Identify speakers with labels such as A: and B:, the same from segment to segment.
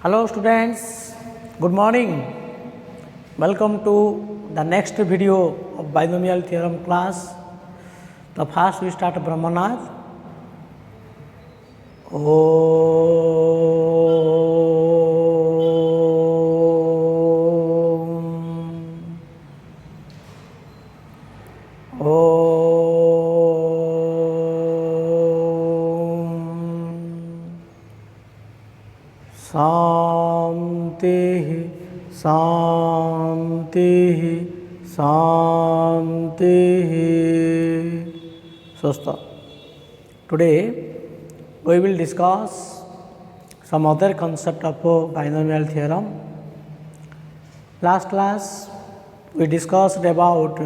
A: Hello students, good morning. Welcome to the next video of binomial theorem class. The first we start Brahmanath. Shanti, Shanti, Shanti. So, today we will discuss some other concept of binomial theorem. Last class we discussed about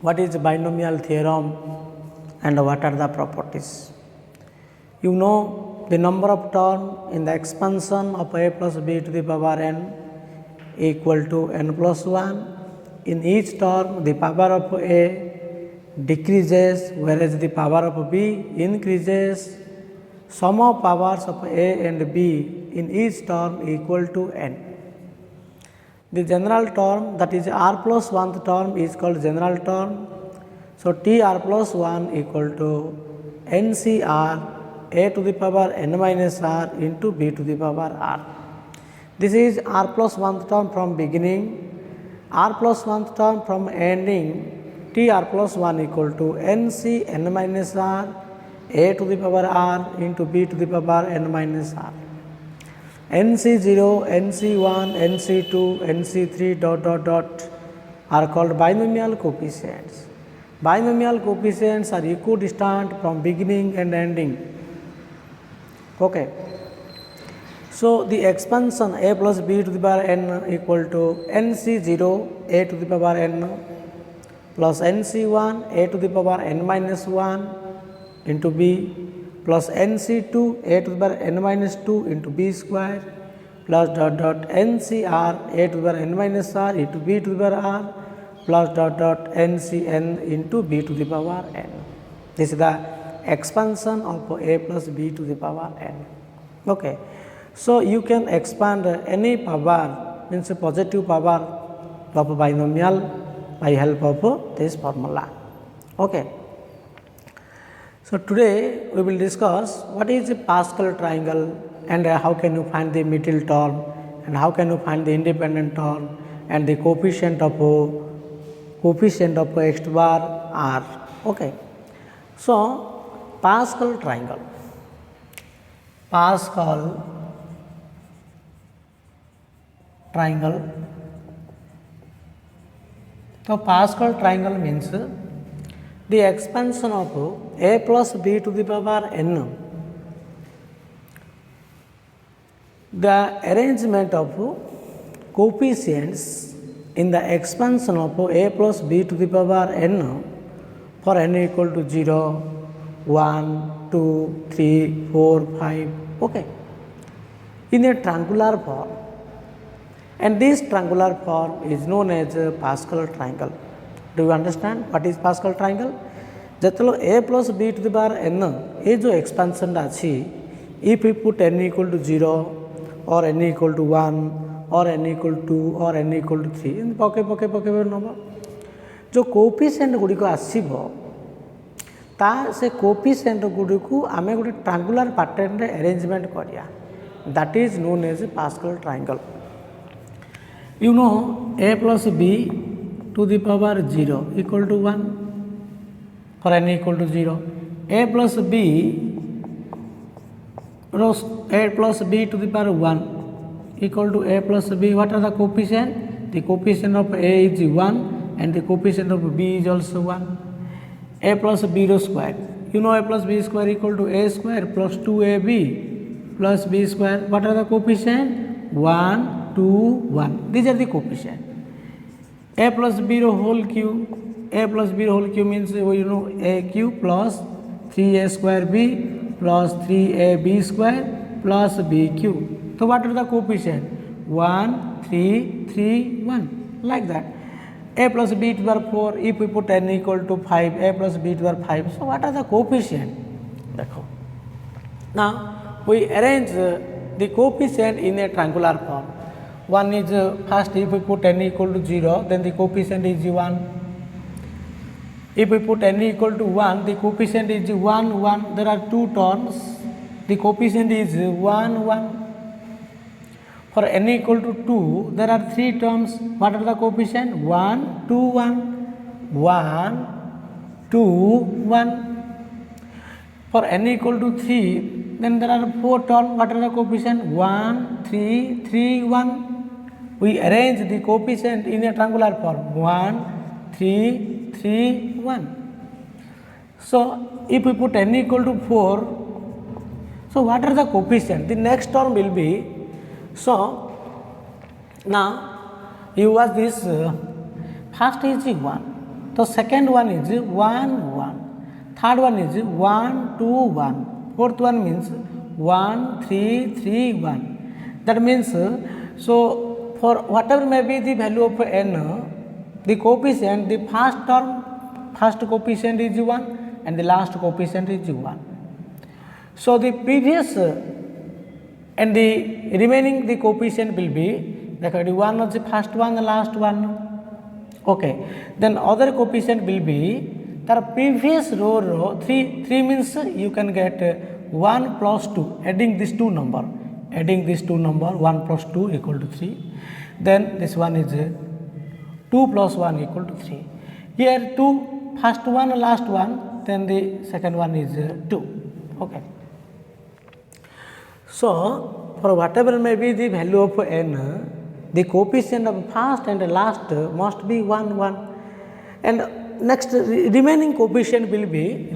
A: what is binomial theorem and what are the properties. You know the number of terms in the expansion of a plus b to the power n equal to n plus 1. In each term, the power of a decreases whereas the power of b increases. Sum of powers of a and b in each term equal to n. The general term, that is r plus 1th term, is called general term. So, T r plus 1 equal to n c r a to the power n minus r into b to the power r. This is r plus 1th term from beginning, r plus 1th term from ending. T r plus 1 equal to n c n minus r a to the power r into b to the power n minus r. NC0, NC1, NC2, NC3 dot are called binomial coefficients. Binomial coefficients are equidistant from beginning and ending. Okay. So, the expansion a plus b to the power n equal to NC0 a to the power n plus NC1 a to the power n minus 1 into b plus NC2 a to the power n minus 2 into b square plus NCR a to the power n minus r into b to the power r plus NCn into b to the power n. This is the expansion of a plus b to the power n. Okay. So, you can expand any power, means a positive power of binomial by help of this formula. Okay. So, today we will discuss what is a Pascal triangle and how can you find the middle term and how can you find the independent term and the coefficient of x bar r. Okay. So, Pascal triangle. Pascal triangle. So, Pascal triangle means the expansion of a plus b to the power n. The arrangement of coefficients in the expansion of a plus b to the power n for n equal to 0, 1, 2, 3, 4, 5, okay, in a triangular form, and this triangular form is known as a Pascal triangle. Do you understand what is Pascal triangle? Jatalo a plus b to the power n ये जो expansion अच्छी, if we put n equal to 0 or n equal to 1 or n equal to 2 or n equal to 3 पके नब जो coefficient गुडी को आसीबो ता से coefficient गुडी को आमे गोटे ट्रायंगुलर पैटर्न रे अरेंजमेंट करिया, that is known as Pascal triangle. You know a plus b to the power 0 equal to 1 for n equal to 0. A plus b to the power 1 equal to a plus b. What are the coefficient? The coefficient of a is 1 and the coefficient of b is also 1. A plus b square. You know a plus b square equal to a square plus 2ab plus b square. What are the coefficient? 1, 2, 1. These are the coefficient. A plus b whole cube. A plus b whole cube means you know a cube plus 3a square b plus 3ab square plus b cube. So, what are the coefficient? 1, 3, 3, 1, like that. A plus b to the power 4, if we put n equal to 5, a plus b to the power 5. So, what are the coefficient? Now, we arrange the coefficient in a triangular form. One is first, if we put n equal to 0, then the coefficient is 1. If we put n equal to 1, the coefficient is 1, 1. There are two terms. The coefficient is 1, 1. For n equal to 2, there are three terms. What are the coefficient? 1, 2, 1. 1, 2, 1. For n equal to 3, then there are four terms. What are the coefficient? 1, 3, 3, 1. We arrange the coefficient in a triangular form. 1, 3, 3, 1. So, if we put n equal to 4, so what are the coefficient? The next term will be, so now you watch this, first is 1, the second one is 1, 1, third one is 1, 2, 1, fourth one means 1, 3, 3, 1. That means, so for whatever may be the value of n, the coefficient, the first term, first coefficient is 1 and the last coefficient is 1. So the previous and the remaining the coefficient will be, the one of the first one, the last one. Okay. Then other coefficient will be the previous row 3 means you can get 1 plus 2, adding these two number, 1 plus 2 equal to 3. Then this one is 2 plus 1 equal to 3. Here 2, first one, last one, then the second one is 2. Okay. So, for whatever may be the value of n, the coefficient of first and last must be 1, 1. And next remaining coefficient will be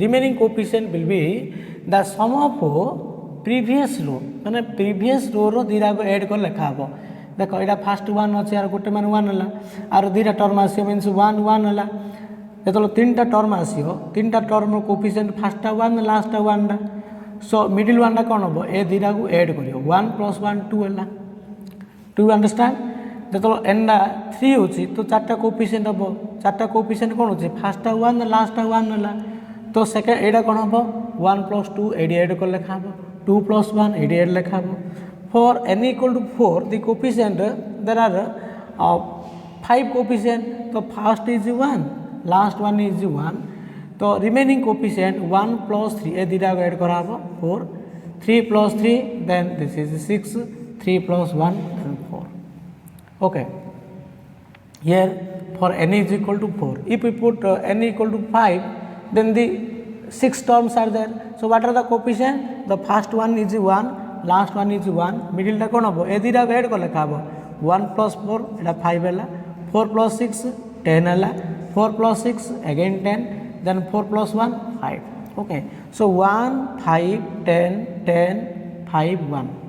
A: the sum of previous row. माने previous row रो दीरा को add कर लिखा हो. देखो इटा first one अच्छे यार कुटे मान 1 हला, आरो दीरा term आसियो means 1, 1 हला. जेतलो तीनटा term आसियो, तीनटा term रो coefficient first 1, last 1. So middle one कौन हो? ए दीरा को add करियो. 1 plus 1 2 हला. Do you understand? जेतलो n 3 होची तो चारटा कोएफिशिएंट हबो. चारटा कोएफिशिएंट कोन होची? फर्स्ट 1 लास्ट 1 हला. तो सेकंड एडा कोन हबो? 1 plus 2 एडी ऐड कर लेखा हबो. 2 plus 1 एडी ऐड लेखा हबो. For n equal to 4, the coefficient there are 5 coefficient. तो first is 1, last one is 1. तो remaining coefficient 1 plus 3 ए दीटा को ऐड करा हबो 4. 3 plus 3 then this is 6. 3 plus 1 and 4. Okay. Here for n is equal to 4. If we put n equal to 5, then the 6 terms are there. So what are the coefficient? The first one is 1, last one is 1, middle ta kon hobo? E dira ko add kole khabo. 1 plus 4 eta 5 hela. 4 plus 6 10 hela. 4 plus 6 again 10. Then 4 plus 1 5. Okay. So 1 5 10 10 5 1.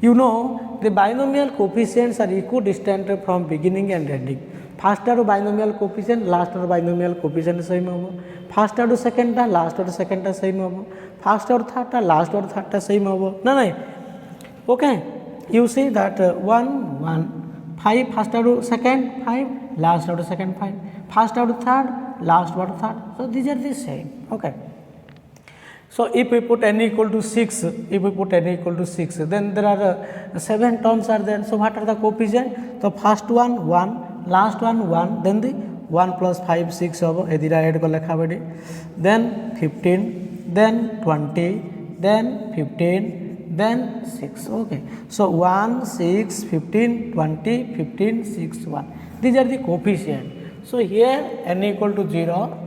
A: You know, the binomial coefficients are equidistant from beginning and ending. First order binomial coefficient, last order binomial coefficient same hobo. First order second ta, last order second ta same hobo. First order third ta, last order third ta same hobo. No. Okay. You see that 1 1 5 first order second 5, last order second 5. First order third, last order third. So these are the same. Okay. So if we put n equal to 6, then there are 7 terms are there. So what are the coefficient? The first one 1, last one 1, then the 1 plus 5 6 hobo. Edira add ko lekha bedi. Then 15, then 20, then 15, then 6. Okay. So 1, 6, 15, 20, 15, 6, 1. These are the coefficient. So here n equal to 0,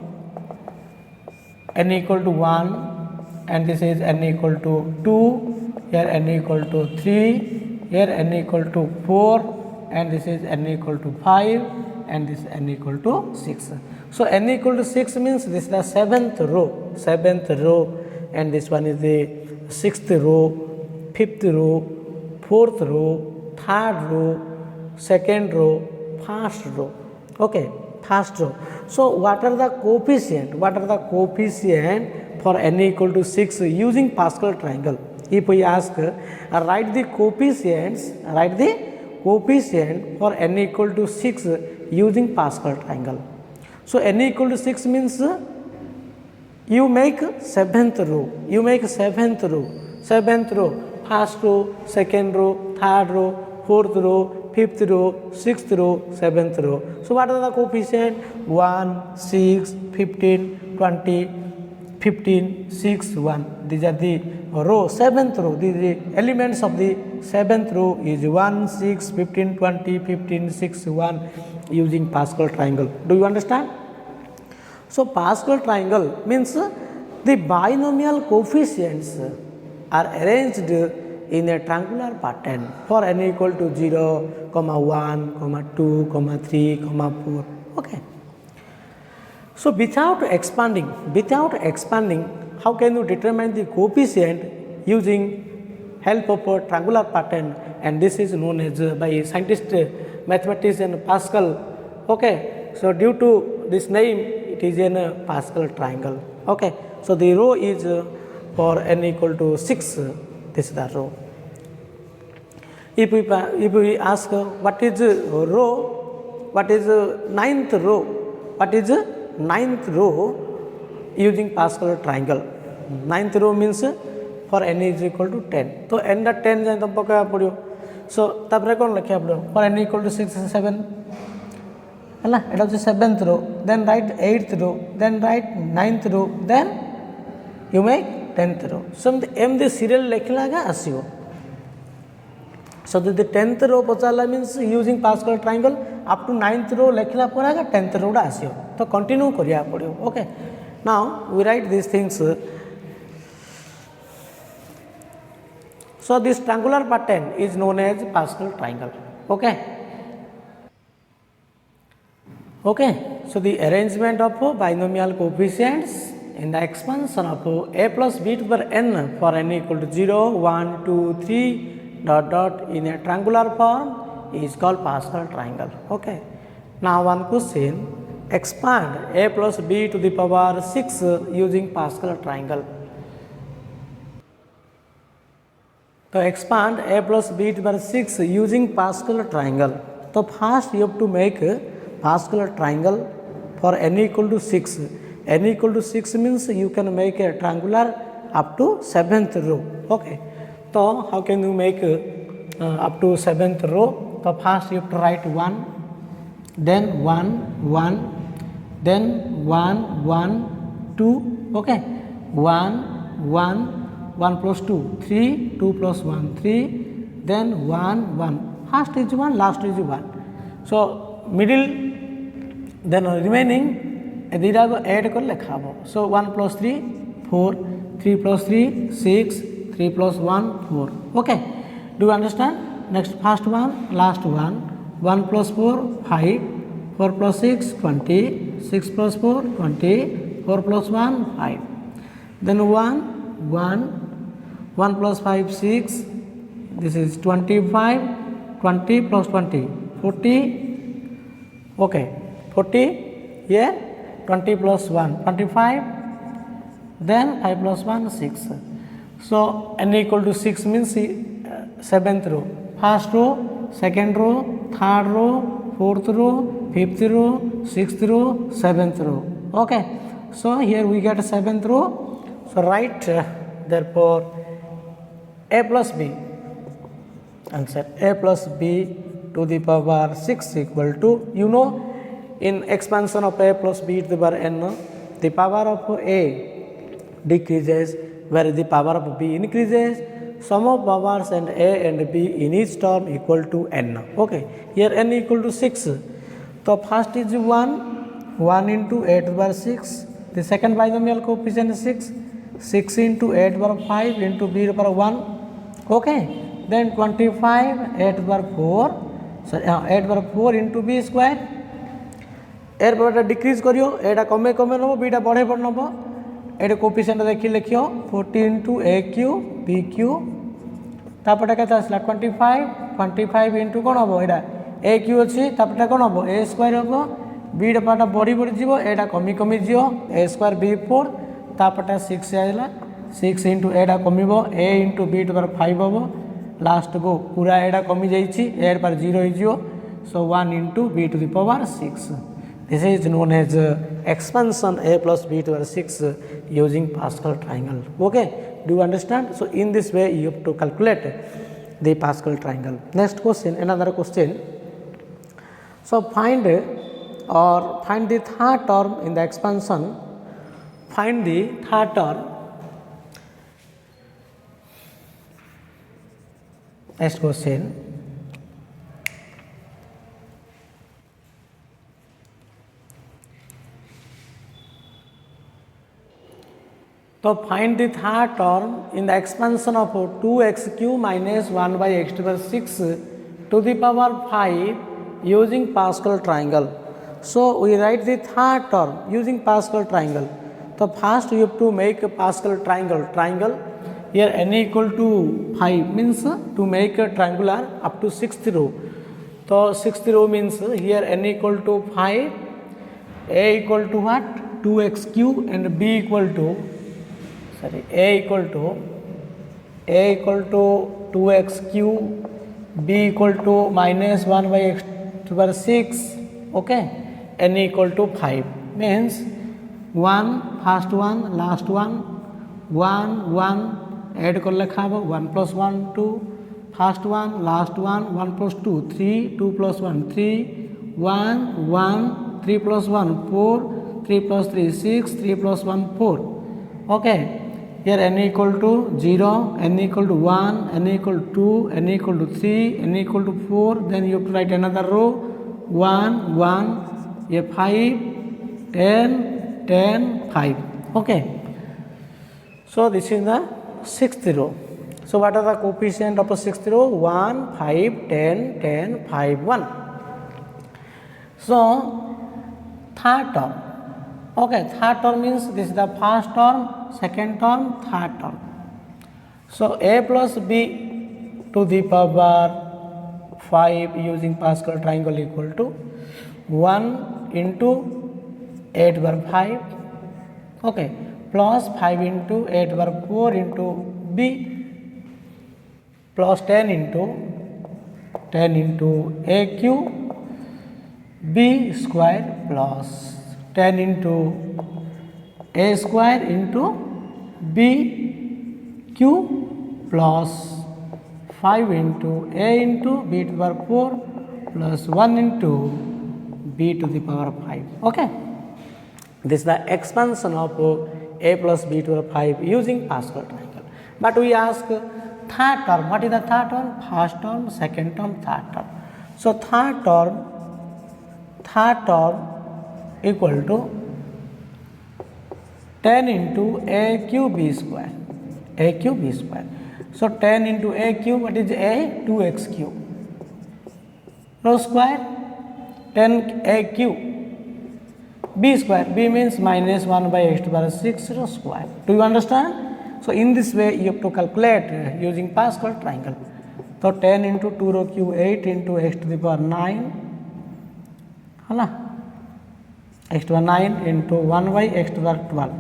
A: n equal to 1, and this is n equal to 2, here n equal to 3, here n equal to 4, and this is n equal to 5, and this n equal to 6. So n equal to 6 means this is the 7th row, and this one is the 6th row, 5th row, 4th row, 3rd row, 2nd row, 1st row. Okay, 1st row. So what are the coefficient? For n equal to 6 using Pascal triangle? If we ask, write the coefficients for n equal to 6 using Pascal triangle. So n equal to 6 means you make 7th row. first row, second row, third row, fourth row, fifth row, sixth row, seventh row. So what are the coefficient? 1, 6, 15, 20, 15, 6, 1. These are the row, seventh row. The elements of the seventh row is 1, 6, 15, 20, 15, 6, 1 using Pascal triangle. Do you understand? So Pascal triangle means the binomial coefficients are arranged in a triangular pattern for n equal to 0, 1, 2, 3, 4. Okay. So without expanding, how can you determine the coefficient using help of a triangular pattern? And this is known as by scientist, mathematician Pascal. Okay. So due to this name, it is a Pascal triangle. Okay. So the row is for n equal to 6. This is the row. If we ask what is row, what is ninth row, what is ninth row using Pascal triangle? Ninth row means for n is equal to 10. So n 10 जाए तो पका पड़ियो. So तब कौन लिखा पड़ो? For n equal to 6 and 7. है ना? It is seventh row. Then write eighth row. Then write ninth row. Then you make 10th row. So m the serial लिखला का आसियो. So the 10th row पचाला means using Pascal triangle up to 9th row लिखला पर आगा 10th row डा आसियो. तो continue करिया पड़ियो. Okay. Now we write these things. So this triangular pattern is known as Pascal triangle. Okay. Okay. So the arrangement of binomial coefficients in the expansion of a plus b to the power n for n equal to 0, 1, 2, 3 dot dot in a triangular form is called Pascal triangle. Okay. Now one question, expand a plus b to the power 6 using Pascal triangle. To expand a plus b to the power 6 using Pascal triangle. So first you have to make Pascal triangle for n equal to 6. N equal to 6 means you can make a triangular up to 7th row. Okay. So how can you make up to 7th row? So first you have to write 1, then 1, 1, then 1, 1, 2. Okay. 1, 1, 1 plus 2, 3, 2 plus 1, 3, then 1, 1. First is 1, last is 1. So middle, then remaining दीटा को add कर लिखा हो. So 1 plus 3 4, 3 plus 3 6, 3 plus 1 4. Okay. Do you understand? Next first one, last one. 1 plus 4 5, 4 plus 6 20, 6 plus 4 20, 4 plus 1 5. Then 1 1, 1 plus 5 6. This is 25. 20 plus 20 40. Okay. 40 here. 20 plus 1 25, then 5 plus 1 6. So n equal to 6 means 7th row, first row, second row, third row, fourth row, fifth row, 6th row, 7th row. Okay. So here we get 7th row. So write therefore a plus b, answer a plus b to the power 6 equal to, you know, in expansion of a plus b to the power n, the power of a decreases whereas the power of b increases. Sum of powers and a and b in each term equal to n. Okay. Here n equal to 6. So first is 1 into a to the power 6. The second binomial coefficient is 6. 6 into a to the power 5 into b to the power 1. Okay. Then 25 a to the power 4. Sorry, a to the power 4 into b square. एर पर decrease करियो, एटा कमे कमे नबो, beta बढ़े बढ़ नबो. एटा coefficient देखि लिखियो 40 into a cube b cube. तापटा केता आसला 25. 25 into कोन हबो एटा a क्यूब अछि, तापटा कोन हबो a स्क्वायर हबो. b टा पाटा बढ़ी बढ़ी जीवो, एटा कमी कमी जीवो a स्क्वायर b4. तापटा 6 आइला. 6 into Etah कमिबो a into b to the power 5 हबो. लास्ट को पूरा एटा कमी जाईछि, a पर 0 हो जिवो. So 1 into b to the power 6. This is known as expansion a plus b to the 6 using Pascal triangle. Okay, do you understand? So in this way you have to calculate the Pascal triangle. Next question, another question. So find the third term in the expansion. Find the third term. Next question. So find the third term in the expansion of 2x cube minus 1 by x to the 6 to the power 5 using Pascal triangle. So we write the third term using Pascal triangle. So first you have to make a Pascal triangle. Here n equal to 5 means to make a triangular up to 6th row. So 6th row means here n equal to 5, a equal to what? 2x cube and b equal to a equal to 2x cube, b equal to minus 1 by x to the power 6, okay, n equal to 5 means 1 first one last one 1 add कर लिखा हो 1 plus 1 2 first one last one 1 plus 2 3 2 plus 1 3 1 1 3 plus 1 4 3 plus 3 6 3 plus 1 4, okay. Here n equal to 0, n equal to 1, n equal to 2, n equal to 3, n equal to 4. Then you have to write another row 1, 1, a 5, 10, 10, 5. Okay. So this is the 6th row. So what are the coefficient of the 6th row? 1, 5, 10, 10, 5, 1. So third term. Okay, third term means this is the first term, second term, third term. So a plus b to the power 5 using Pascal triangle equal to 1 into 8 over 5, okay, plus 5 into 8 over 4 into b plus 10 into a cube b square plus 10 into a square into b cube plus 5 into a into b to the power 4 plus 1 into b to the power 5. Okay. This is the expansion of a plus b to the power 5 using Pascal triangle. But we ask third term. What is the third term? First term, second term, third term. So third term equal to 10 into a cube b square, a cube b square. So 10 into a cube, what is a? 2x cube. Row square, 10 a cube, b square, b means minus 1 by x to the power 6 row square. Do you understand? So in this way you have to calculate using Pascal triangle. So 10 into 2 row cube, 8 into x to the power 9, x to the power 9 into 1 by x to the power 12,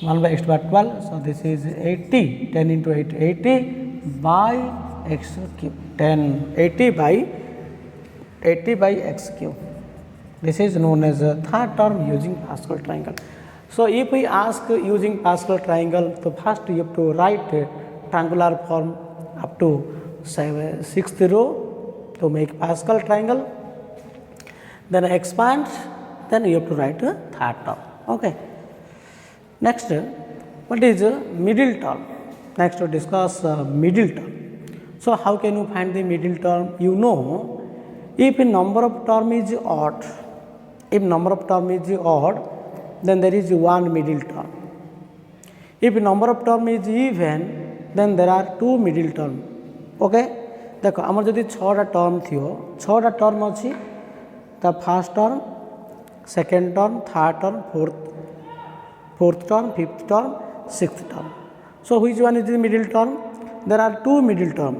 A: 1 by x to the power 12. So this is 80, 10 into 8, 80 by x cube, 80 by x cube. This is known as a third term using Pascal triangle. So if we ask using Pascal triangle, so first you have to write a triangular form up to 6th row to make Pascal triangle. Then expand, then you have to write a third term. Okay. Next, what is a middle term? Next to discuss middle term. So how can you find the middle term? You know, if a number of term is odd, then there is one middle term. If number of term is even, then there are two middle term. Okay? देखो आमर जदि 6टा term थियो 6टा term अछि त first term second term third term fourth term fifth term sixth term. So which one is the middle term? There are two middle term,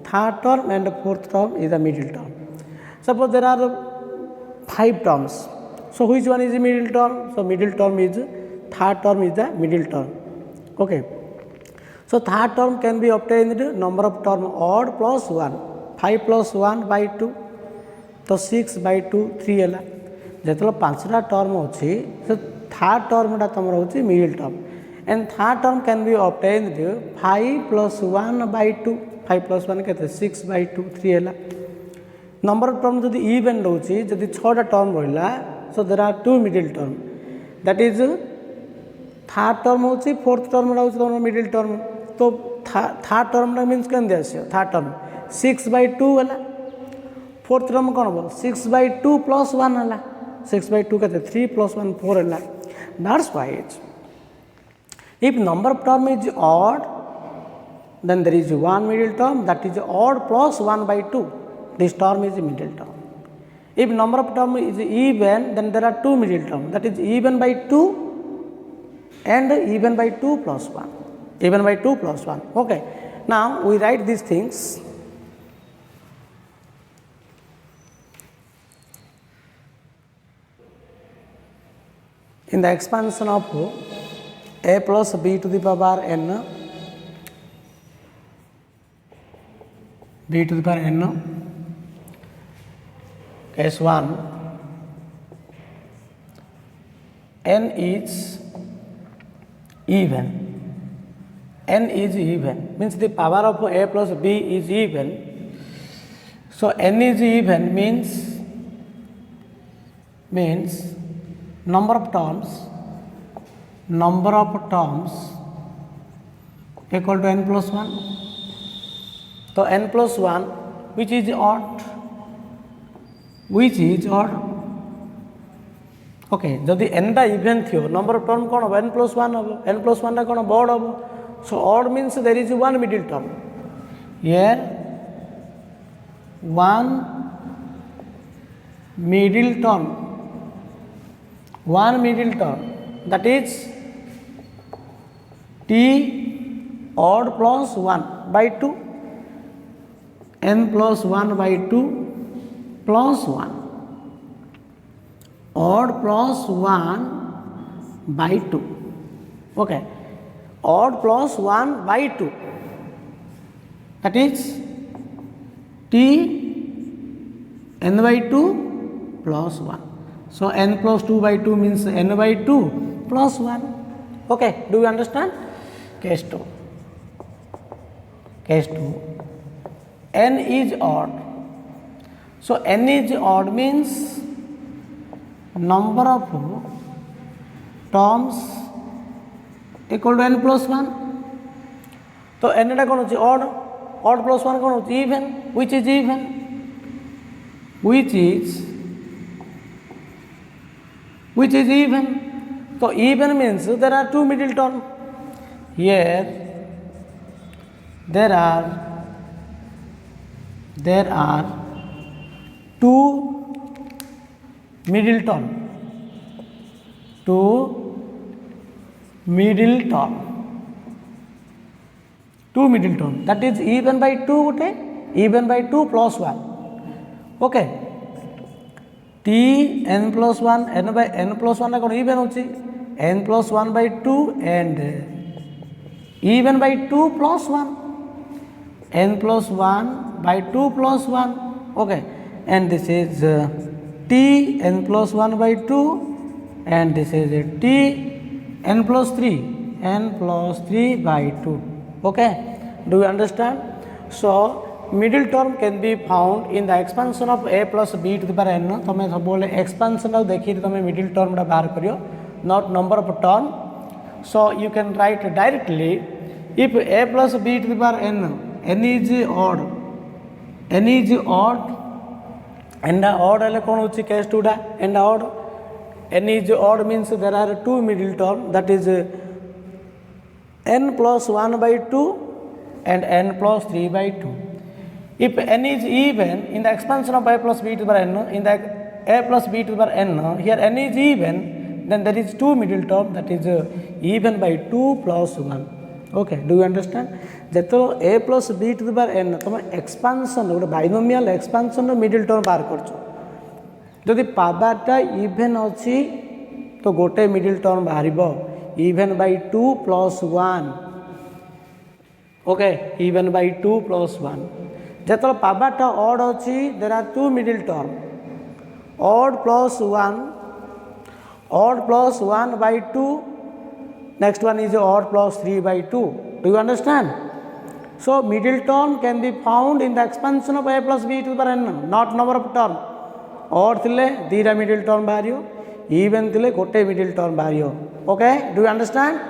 A: third term and fourth term is the middle term. Suppose there are 5 terms. So which one is the middle term? So middle term is third term is the middle term. Okay. So third term can be obtained number of term odd plus 1. 5 plus 1 by 2. So 6 by 2 3 ହେଲା. जो पांचटा term अच्छी तो third टर्मटा तुम रोचे middle term and third term can be obtained 5+1/2 5+1 के 6/2 3 है number of term जदि इवन रोचे जदि 6टा टर्म रहा so there are 2 middle term that is third term होची फोर्थ टर्म रोचे मिडिल टर्म तो थर्ड टर्म मीन्स केमती आस थर्ड टर्म 6/2 है फोर्थ टर्म कौन हम 6/2 + 1 है 6/2 के 3 + 1 4 है that's why if number of term is odd then there is one middle term that is odd plus 1/2 this term is middle term if number of term is even then there are two middle term that is even by 2 and even by 2 plus 1 even by 2 plus 1 okay now we write these things in the expansion of a plus b to the power n b to the power n case 1 n is even means the power of a plus b is even so n is even means number of terms equal to n plus 1 so n plus 1 which is odd okay जदि n टा even थी number of term कौन हम n plus 1 हम n plus 1 टा कौन odd हम so odd means there is one middle term here one middle term that is t odd plus 1/2 n plus 1/2 plus 1 odd plus 1/2 okay odd plus 1/2 that is t n/2 plus 1 so n plus 2/2 means n/2 plus 1 okay do you understand case 2 n is odd so n is odd means number of terms equal to n plus 1 तो n टा कौन होची odd plus 1 कौन होची even which is even so even means there are two middle term here there are two middle term that is even by 2 gote even by 2 plus 1 okay t n plus 1 n by n plus 1 कौन even होची n plus 1/2 and even by 2 plus 1 n plus 1/2 plus 1 okay and this is t n plus 1/2 and this is t n plus 3/2 okay do you understand so middle term can be found in the expansion of a plus b to the power n तुम सब बोले expansion टा देखी तुम middle term टा बाहर करियो not number of term so you can write directly if a plus b to the power n is odd and odd है कौन होची case 2 टा and odd n is odd means there are two middle term that is n plus 1/2 and n plus 3/2 if n is even in the expansion of a plus b to the power n in the a plus b to the power n here n is even then there is two middle term that is even by 2 plus 1 okay do you understand जेतो a plus b to the power n तुम expansion गोटे binomial expansion middle term बाहर करछो जदि पावरटा even अछि तो गोटे middle term बाहरिबो even by 2 plus 1 okay even by 2 plus 1 जेतो पावरटा ऑड अछि there are two middle term odd plus 1, odd plus 1 by 2, next one is odd plus 3 by 2. Do you understand? So, middle term can be found in the expansion of a plus b to the power n, not number of term. Odd thile dita middle term bahariyo, even thile gote middle term bahariyo. Okay, do you understand?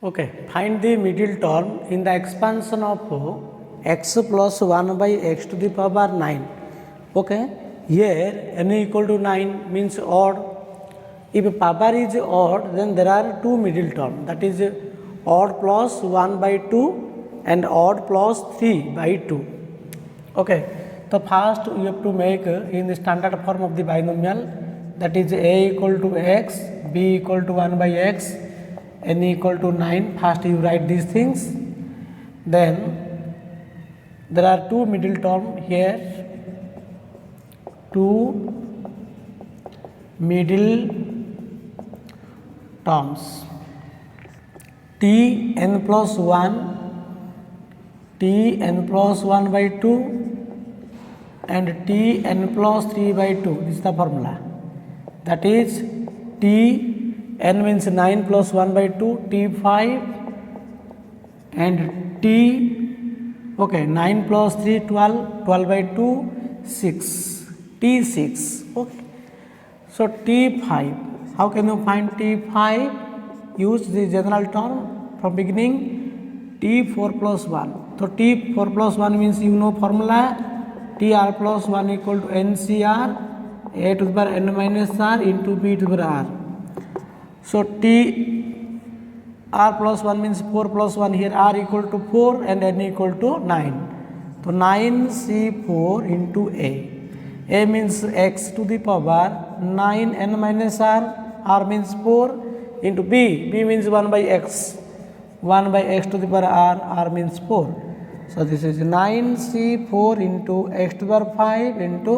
A: Okay, find the middle term in the expansion of x plus 1 by x to the power 9. Okay, here n equal to 9 means odd. If power is odd, then there are two middle terms, that is odd plus 1 by 2 and odd plus 3 by 2. Okay, so first you have to make in the standard form of the binomial, that is a equal to x, b equal to 1 by x, n equal to 9. First you write these things, then there are two middle term here, two middle terms, t n plus 1, t n plus 1 by 2 and t n plus 3 by 2. This is the formula, that is t n means 9 plus 1 by 2, t5 and t, okay, 9 plus 3 12, 12 by 2 6, t6. Okay, so t5, how can you find t5? Use the general term from beginning, t4 plus 1. So t4 plus 1 means you know formula, tr plus 1 equal to ncr, a to the power n minus r into b to the power r. So t r plus 1 means 4 plus 1, here r equal to 4 and n equal to 9. So 9c4 into a means x to the power 9 n minus r means 4 into b means 1 by x, 1 by x to the power r means 4. So this is 9c4 into x to the power 5 into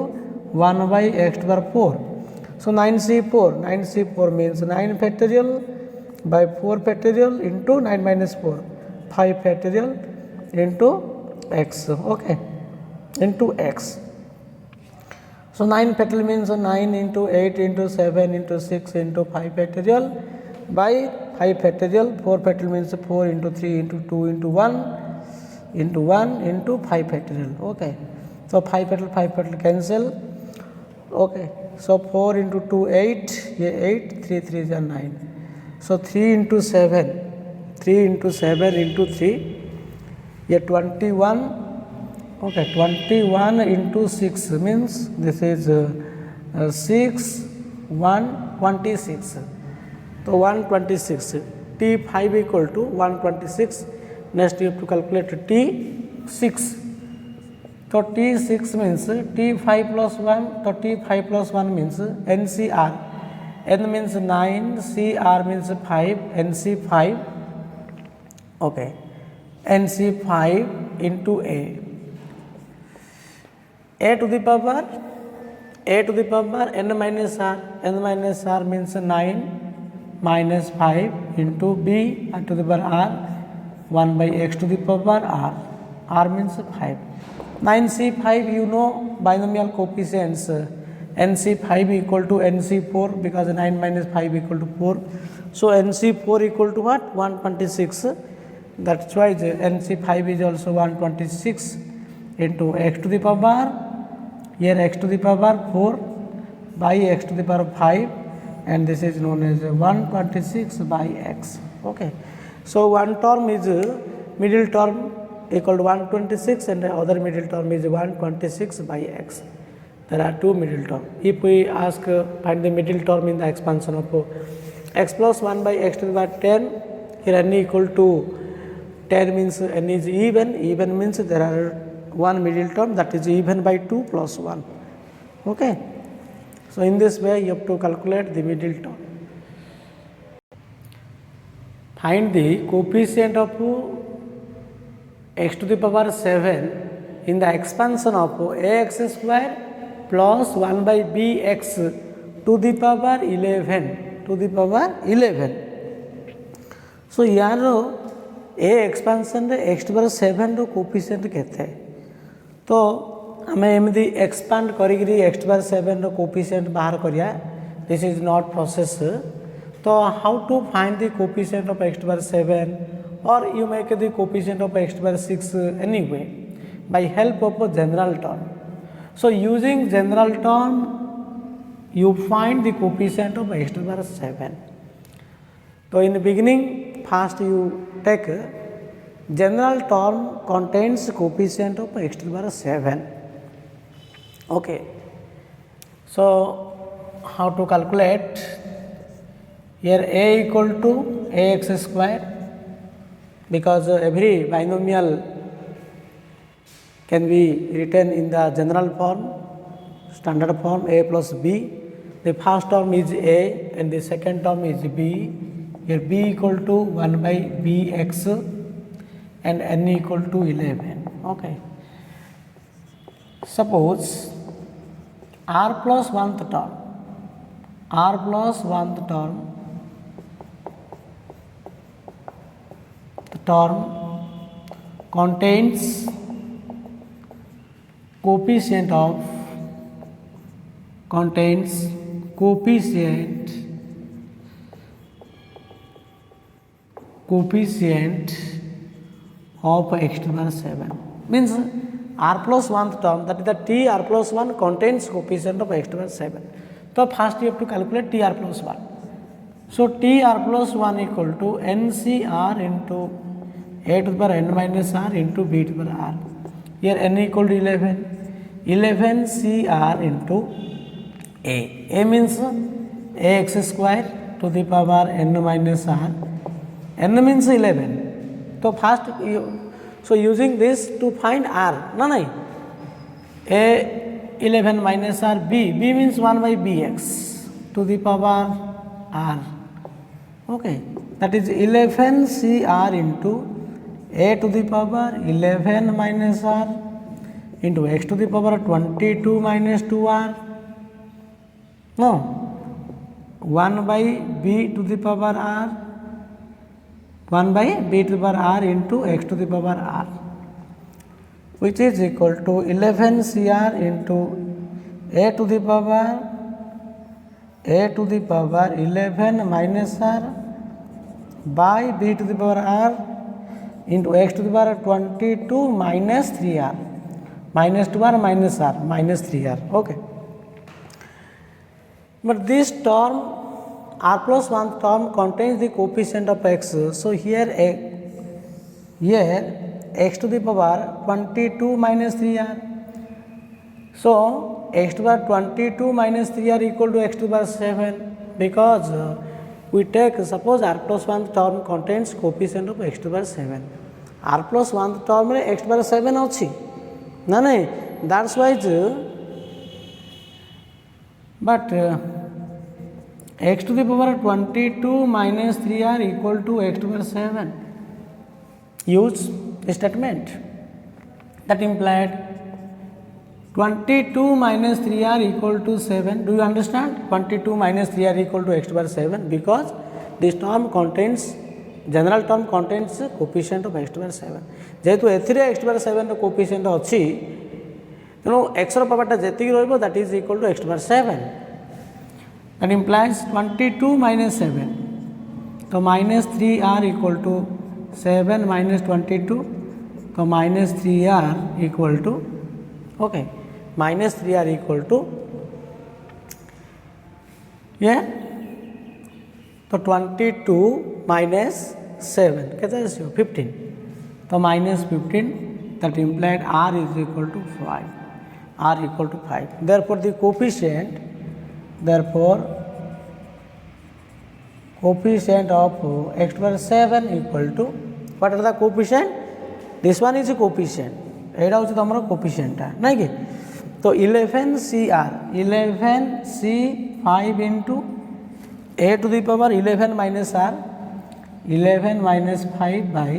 A: 1 by x to the power 4. So 9c4 means 9 factorial by 4 factorial into 9 minus 4, 5 factorial into x, okay, into x. So 9 factorial means 9 into 8 into 7 into 6 into 5 factorial by 5 factorial, 4 factorial means 4 into 3 into 2 into 1 into 1 into 5 factorial. Okay, so 5 factorial cancel. Okay, so 4 into 2 8, yeah, 8, 3 3 is 9. So 3 into 7, 3 into 7 into 3, yeah, 21. Okay, 21 into 6 means this is 6, 1, 26. So 126, t5 equal to 126. Next you have to calculate t6. So t6 means t5 plus 1, so t5 plus 1 means ncr. N means 9, cr means 5, nc5. Okay, nc5 into a to the power n minus r means 9 minus 5 into b to the power r, 1 by x to the power r means 5. 9c5 you know binomial coefficients, nc5 equal to nc4 because 9 minus 5 equal to 4. So nc4 equal to what? 126. That's why nc5 is also 126 into x to the power, here x to the power 4 by x to the power 5, and this is known as 126 by x. Okay, so one term is middle term equal to 126 and the other middle term is 126 by x. There are two middle terms. If we ask find the middle term in the expansion of x plus 1 by x to the power 10, here n equal to 10 means n is even means there are one middle term, that is even by 2 plus 1. Okay, so in this way you have to calculate the middle term. Find the coefficient of x to the power 7 in the expansion of ax square plus 1 by bx to the power 11 So here a expansion रे x to the power 7 रो coefficient केते तो आमे एमदी expand करी x to the power 7 रो coefficient बाहर करिया दिस इज नॉट प्रोसेस तो how to find the coefficient of x to the power 7 or you make the coefficient of x to the power 6 anyway by help of a general term. So using general term you find the coefficient of x to the power 7. So in the beginning first you take general term contains coefficient of x to the power 7. Okay. So how to calculate? Here a equal to ax square, because every binomial can be written in the general form, standard form a plus b. The first term is a and the second term is b. Here b equal to 1 by bx and n equal to 11. Okay. Suppose r plus 1th term, r plus 1th term contains coefficient of x to the power 7 means r plus 1th term, that is the t r plus 1 contains coefficient of x to the power 7. So first you have to calculate t r plus 1. So t r plus 1 equal to ncr into a to the power n minus r into b to the power r. Here n equal to 11. 11 cr into a. A means ax square to the power n minus r. N means 11. So first so using this to find r. No. A 11 minus r, b means 1 by bx to the power r. Okay. That is 11 cr into a to the power 11 minus r into x to the power 22 minus 2r. No. 1 by b to the power r. 1 by b to the power r into x to the power r, which is equal to 11 cr into a to the power 11 minus r by b to the power r into x to the power 22 minus 3r, minus 2r minus r, minus 3r. Okay. But this term r plus 1 term contains the coefficient of x. So here x to the power 22 minus 3r. So x to the power 22 minus 3r equal to x to the power 7, because we take suppose r plus 1 term contains coefficient of x to the power 7. R plus 1 term में x to the power 7 अच्छी ना नहीं, that's why but x to the power 22 minus 3r equal to x to the power 7. Use statement that implied 22 minus 3r equal to 7. Do you understand? 22 minus 3r equal to x to the power 7, because this term contains general term contains coefficient of x to the power 7. जेहेतु एथिरे x to the power 7 रो coefficient अछि तेणु x रो पावरटा जेतिक रहइबो that is equal to x to the power 7. That implies 22 minus 7. So minus 3r equal to 7 minus 22. So minus 3r equal to, okay, minus 3r equal to, yeah. So 22 minus 7, कैसा है 15. So minus 15, that implied r is equal to 5. R equal to 5. Therefore the coefficient of x to the power 7 equal to, what are the coefficient? This one is a coefficient. एटा होची तमरो coefficient ना कि तो 11 cr 11 c 5 into a to the power 11 minus r 11 minus 5 by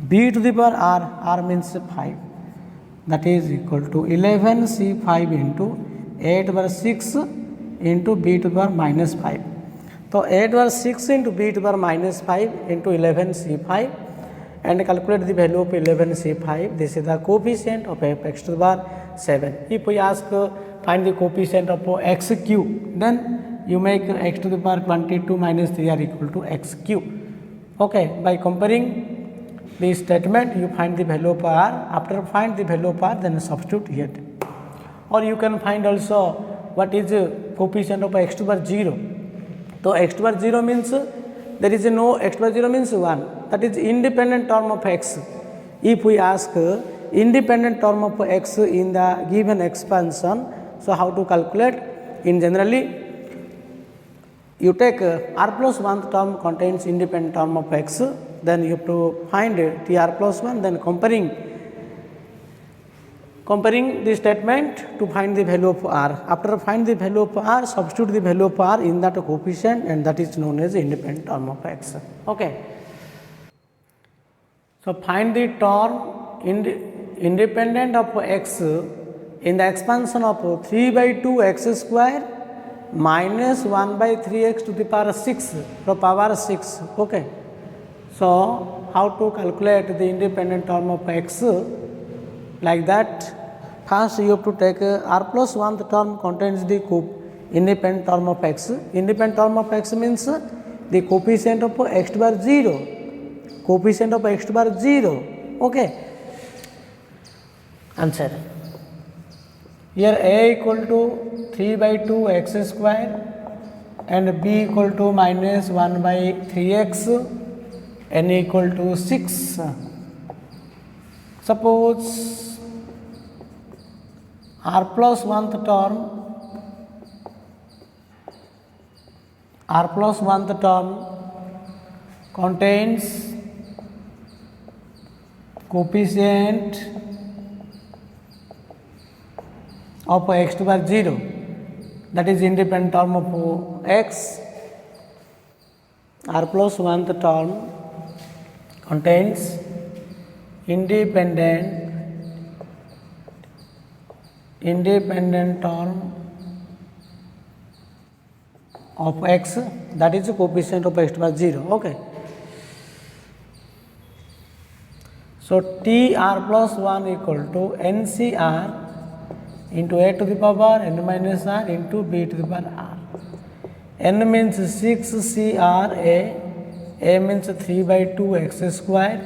A: b to the power r means 5, that is equal to 11 c 5 into a to the power 6 into b to the power minus 5. So a to the power 6 into b to the power minus 5 into 11 c 5 and calculate the value of 11C5. This is the coefficient of x to the power 7. If we ask find the coefficient of x cube, then you make x to the power 22 minus 3 are equal to x cube. Okay, by comparing the statement, you find the value of r. After find the value of r, then substitute here. Or you can find also what is coefficient of x to the power 0. So x to the power 0 means there is no x to the power 0 means 1. That is independent term of x. If we ask independent term of x in the given expansion, so how to calculate? In generally, you take r plus 1th term contains independent term of x, then you have to find tr plus 1, then comparing the statement to find the value of r. After find the value of r, substitute the value of r in that coefficient, and that is known as independent term of x. Okay. So find the term independent of x in the expansion of 3 by 2 x square minus 1 by 3x to the power 6 to power 6. Okay. So how to calculate the independent term of x? Like that, first you have to take r plus 1th term contains the independent term of x. Independent term of x means the coefficient of x to the power 0. Coefficient of x to the power 0. Okay. Answer. Here a equal to 3 by 2 x square and b equal to minus 1 by 3x, n equal to 6. Suppose r plus 1th term contains coefficient of x to the power 0, that is independent term of x. R plus 1th term contains independent term of x, that is the coefficient of x to the power 0. Okay. So tr plus 1 equal to ncr into a to the power n minus r into b to the power r. N means 6 CR, A means 3 by 2 x square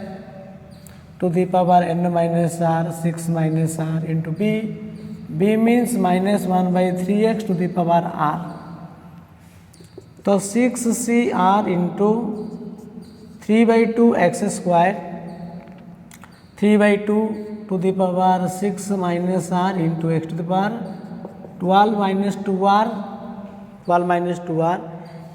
A: to the power n minus r, 6 minus r into b. B means minus 1 by 3x to the power r. So 6 CR into 3 by 2 x square, 3 by 2 to the power 6 minus r into x to the power 12 minus 2r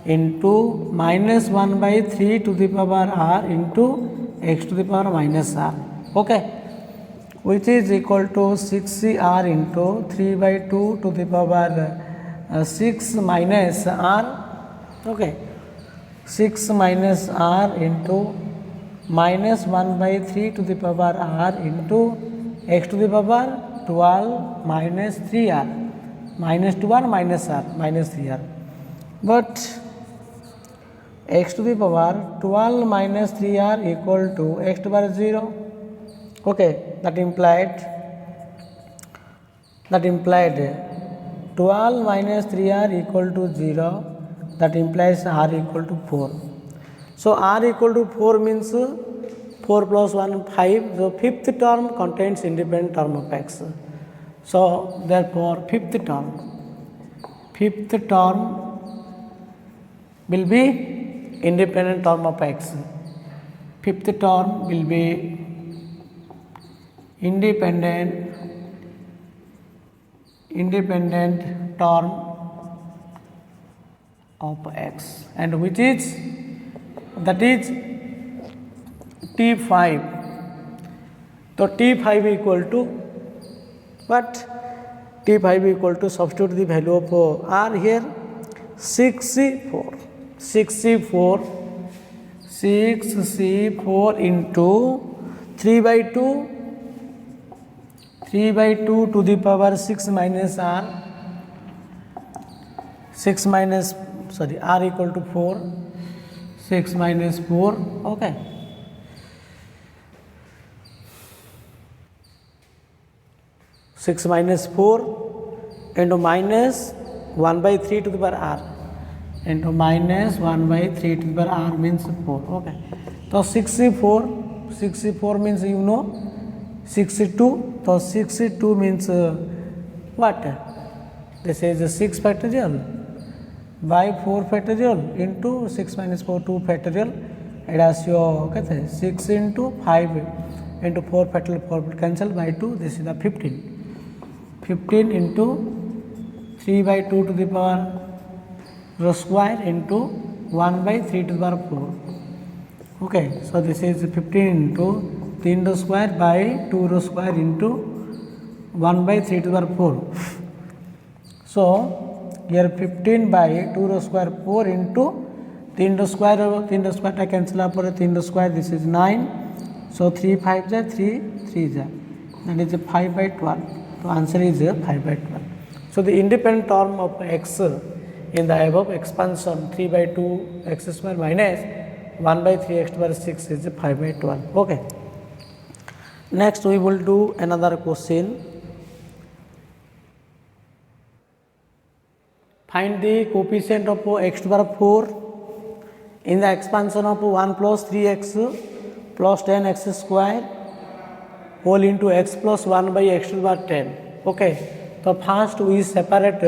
A: into minus 1 by 3 to the power r into x to the power minus r. Okay, which is equal to 6cr into 3 by 2 to the power 6 minus r. Okay, 6 minus r into minus 1 by 3 to the power r into x to the power 12 minus 3r, minus 2r minus r, minus 3r. But x to the power 12 minus 3r equal to x to the power 0. Okay, that implied 12 minus 3r equal to 0. That implies r equal to 4. So r equal to 4 means 4 plus 1 5. So fifth term contains independent term of x. So therefore fifth term will be independent term of x. Fifth term will be independent term of x, and which is, that is T5. So T5 equal to what? T5 equal to, substitute the value of r here, 6C4. 6C4 into 3 by 2 to the power 6 minus r, r equal to 4, 6 minus 4. Okay. 6 minus 4 into minus 1 by 3 to the power r into minus 1 by 3 to the power r means 4. Okay. So 64 means you know 62. So 62 means what? This is 6 factorial by 4 factorial into 6 minus 4 2 factorial. It has your 6 into 5 into 4 factorial 4 cancel by 2. This is the 15. 15 into 3 by 2 to the power rho square into 1 by 3 to the power 4. Okay, so this is 15 into 3 rho square by 2 rho square into 1 by 3 to the power 4. So here 15 by 2 rho square 4 into 3 rho square ta cancel up for 3 rho square, this is 9. So 3 5 ja 3 3 ja, that is 5 by 12. So answer is 5 by 12. So the independent term of x in the above expansion 3 by 2 x square minus 1 by 3 x to the power 6 is 5 by 12. Okay. Next we will do another question. Find the coefficient of x to the power 4 in the expansion of 1 plus 3x plus 10x square whole into x plus 1 by x to the power 10. Okay. So first we separate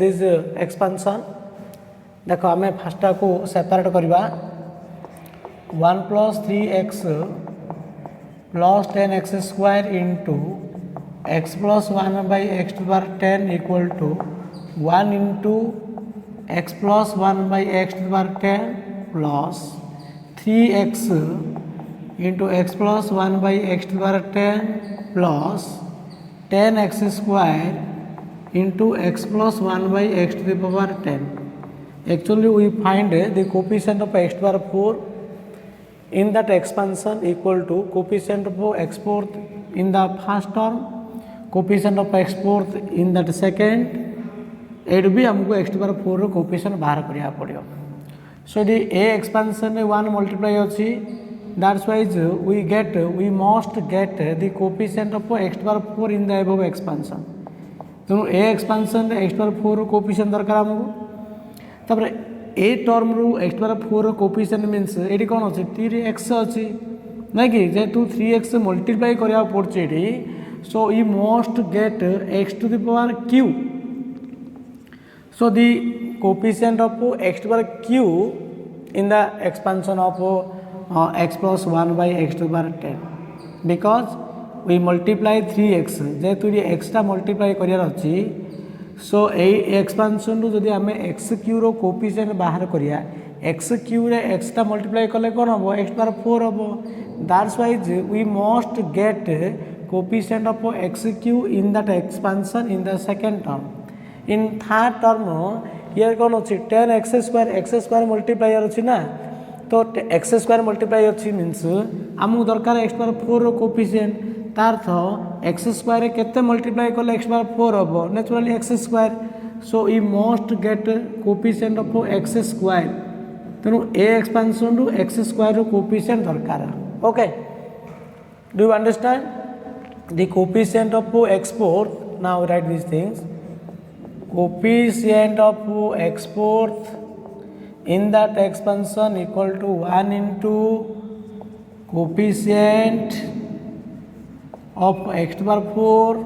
A: this expansion. देखो आम FASTA को separate करवा 1 plus 3x plus 10x square into x plus 1 by x to the power 10 equal to 1 into x plus 1 by x to the power 10 plus 3x into x plus 1 by x to the power 10 plus 10x square into x plus 1 by x to the power 10. Actually we find the coefficient of x to the power 4 in that expansion equal to coefficient of x fourth in the first term, coefficient of x fourth in that second. एट भी हमको x to the power 4 coefficient बाहर करिया पड़ियो. So the a expansion में 1 multiply अच्छी, that's why we must get the coefficient of x to the power 4 in the above expansion. तो a expansion x to the power 4 coefficient दरकार हमको. तब ए टर्म रु x to the power 4 coefficient means एटी कोन अछि 3x अछि नै कि जेतु 3x मल्टीप्लाई करिया पड़छि एटी. So we must get x to the power q. So the coefficient of x to the power q in the expansion of x plus 1 by x to the power 10 because we multiply 3x जेतु ये x टा multiply करिया अछि. सो ए expansion रु जदि आमे x q रो coefficient बाहर करिया x cube रे एक्स टा मल्टीप्लाई कले कोन हबो x to the power 4 हबो. That's why we must get coefficient of x cube in that expansion in the second term. In third term here कोन अछि 10x स्क्वायर मल्टीप्लायर अछि ना. तो x स्क्वायर मल्टीप्लाई अछि मींस हमु दरकार x to the power 4 रो coefficient तार्थ एक्स स्क्वायर केते मल्टीप्लाई कले x to the power 4 हबो naturally x square. So we must get coefficient of x square. तेनु a एक्सपेंशन रु x स्क्वायर रो कोएफिशिएंट दरकार. Okay, do you understand the coefficient of x fourth. Now write this things. Coefficient of x fourth in that expansion equal to 1 into coefficient of x to the power 4